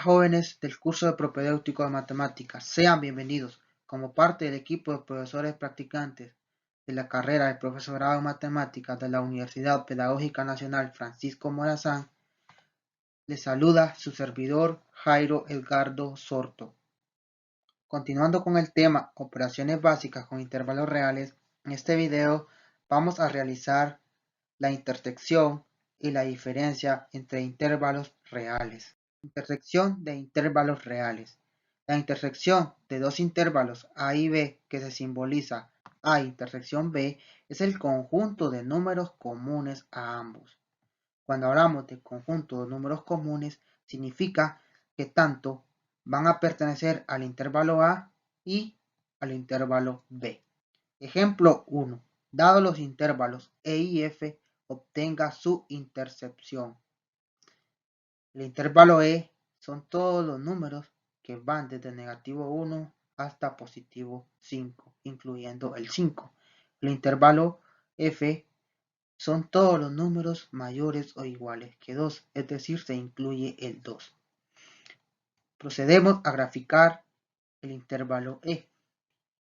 Jóvenes del curso de propedéutico de matemáticas, sean bienvenidos como parte del equipo de profesores practicantes de la carrera de profesorado en matemáticas de la Universidad Pedagógica Nacional Francisco Morazán. Les saluda su servidor Jairo Edgardo Sorto. Continuando con el tema operaciones básicas con intervalos reales, en este video vamos a realizar la intersección y la diferencia entre intervalos reales. Intersección de intervalos reales. La intersección de dos intervalos A y B que se simboliza A intersección B es el conjunto de números comunes a ambos. Cuando hablamos de conjunto de números comunes, significa que tanto van a pertenecer al intervalo A y al intervalo B. Ejemplo 1. Dado los intervalos E y F, obtenga su intersección. El intervalo E son todos los números que van desde negativo 1 hasta positivo 5, incluyendo el 5. El intervalo F son todos los números mayores o iguales que 2, es decir, se incluye el 2. Procedemos a graficar el intervalo E.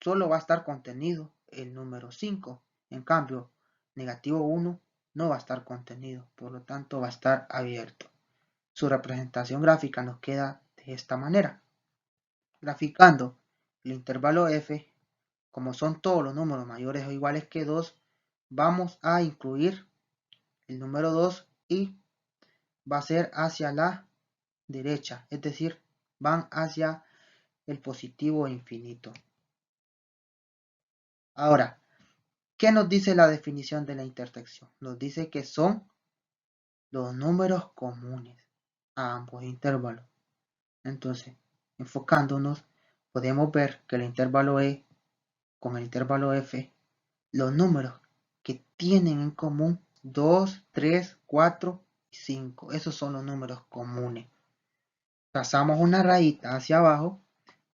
Solo va a estar contenido el número 5. En cambio, negativo 1 no va a estar contenido, por lo tanto va a estar abierto. Su representación gráfica nos queda de esta manera. Graficando el intervalo F, como son todos los números mayores o iguales que 2, vamos a incluir el número 2 y va a ser hacia la derecha, es decir, van hacia el positivo infinito. Ahora, ¿qué nos dice la definición de la intersección? Nos dice que son los números comunes a ambos intervalos. Entonces, enfocándonos, podemos ver que el intervalo E con el intervalo F, los números que tienen en común 2, 3, 4 y 5. Esos son los números comunes. Trazamos una rayita hacia abajo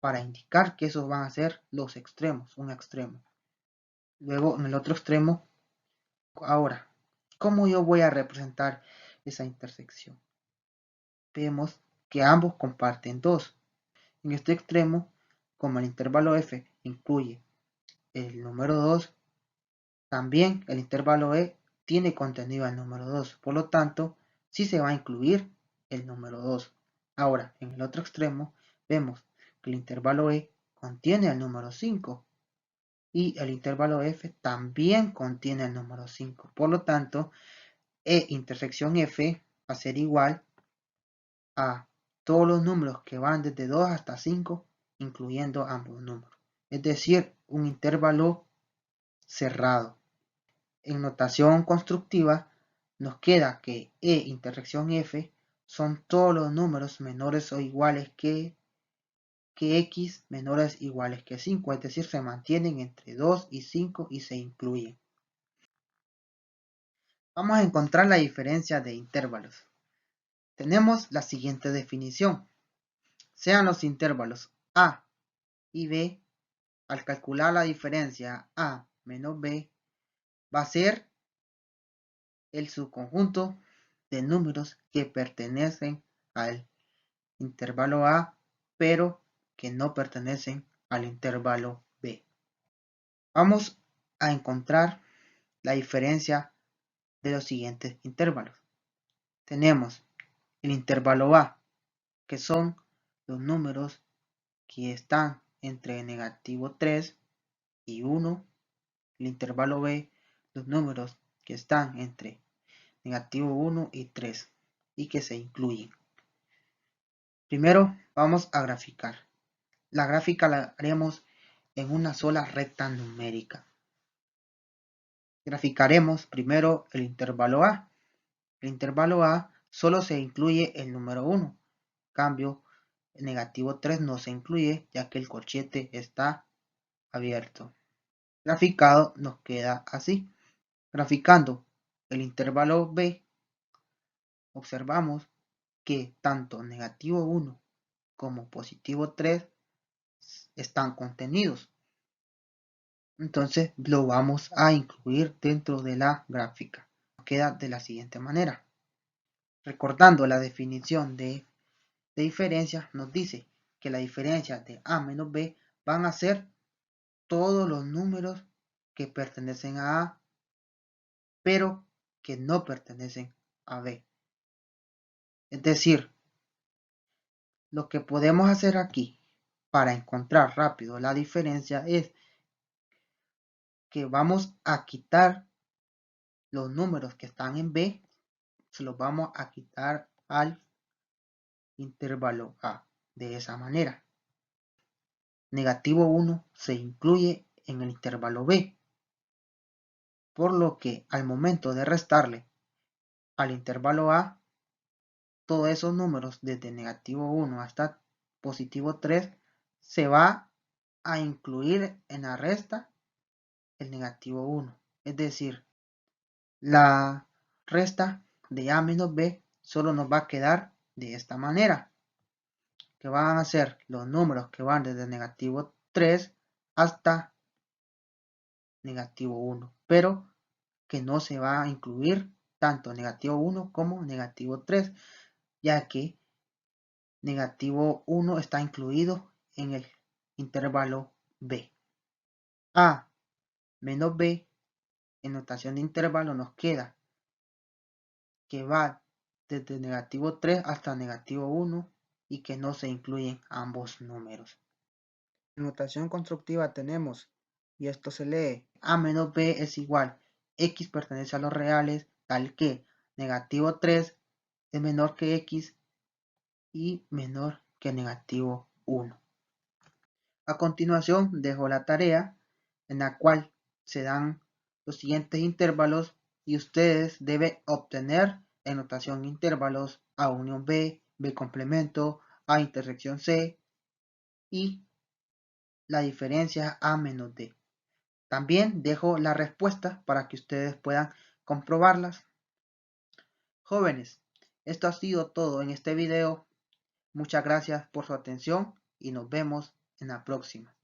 para indicar que esos van a ser los extremos, un extremo. Luego en el otro extremo, ahora, ¿cómo yo voy a representar esa intersección? Vemos que ambos comparten 2. En este extremo, como el intervalo F incluye el número 2, también el intervalo E tiene contenido el número 2. Por lo tanto, sí se va a incluir el número 2. Ahora, en el otro extremo, vemos que el intervalo E contiene el número 5 y el intervalo F también contiene el número 5. Por lo tanto, E intersección F va a ser igual a todos los números que van desde 2 hasta 5, incluyendo ambos números. Es decir, un intervalo cerrado. En notación constructiva, nos queda que E intersección F son todos los números menores o iguales que X menores o iguales que 5, es decir, se mantienen entre 2 y 5 y se incluyen. Vamos a encontrar la diferencia de intervalos. Tenemos la siguiente definición. Sean los intervalos A y B, al calcular la diferencia A menos B, va a ser el subconjunto de números que pertenecen al intervalo A, pero que no pertenecen al intervalo B. Vamos a encontrar la diferencia de los siguientes intervalos. Tenemos el intervalo A, que son los números que están entre negativo 3 y 1. El intervalo B, los números que están entre negativo 1 y 3 y que se incluyen. Primero vamos a graficar. La gráfica la haremos en una sola recta numérica. Graficaremos primero el intervalo A. El intervalo A solo se incluye el número 1. En cambio, el negativo 3 no se incluye ya que el corchete está abierto. Graficado nos queda así. Graficando el intervalo B, observamos que tanto negativo 1 como positivo 3 están contenidos. Entonces lo vamos a incluir dentro de la gráfica. Queda de la siguiente manera. Recordando la definición de de diferencia nos dice que la diferencia de A menos B van a ser todos los números que pertenecen a A, pero que no pertenecen a B. Es decir, lo que podemos hacer aquí para encontrar rápido la diferencia es que vamos a quitar los números que están en B, se los vamos a quitar al intervalo A de esa manera. Negativo 1 se incluye en el intervalo B, por lo que al momento de restarle al intervalo A, todos esos números desde negativo 1 hasta positivo 3 se va a incluir en la resta el negativo 1. Es decir, la resta de A menos B solo nos va a quedar de esta manera, que van a ser los números que van desde negativo 3 hasta negativo 1, pero que no se va a incluir tanto negativo 1 como negativo 3, ya que negativo 1 está incluido en el intervalo B. A menos B en notación de intervalo nos queda que va desde negativo 3 hasta negativo 1 y que no se incluyen ambos números. En notación constructiva tenemos, y esto se lee, A menos B es igual, X pertenece a los reales, tal que negativo 3 es menor que X y menor que negativo 1. A continuación dejo la tarea en la cual se dan los siguientes intervalos y ustedes deben obtener en notación intervalos A unión B, B complemento, A intersección C y la diferencia A menos D. También dejo la respuesta para que ustedes puedan comprobarlas. Jóvenes, esto ha sido todo en este video. Muchas gracias por su atención y nos vemos en la próxima.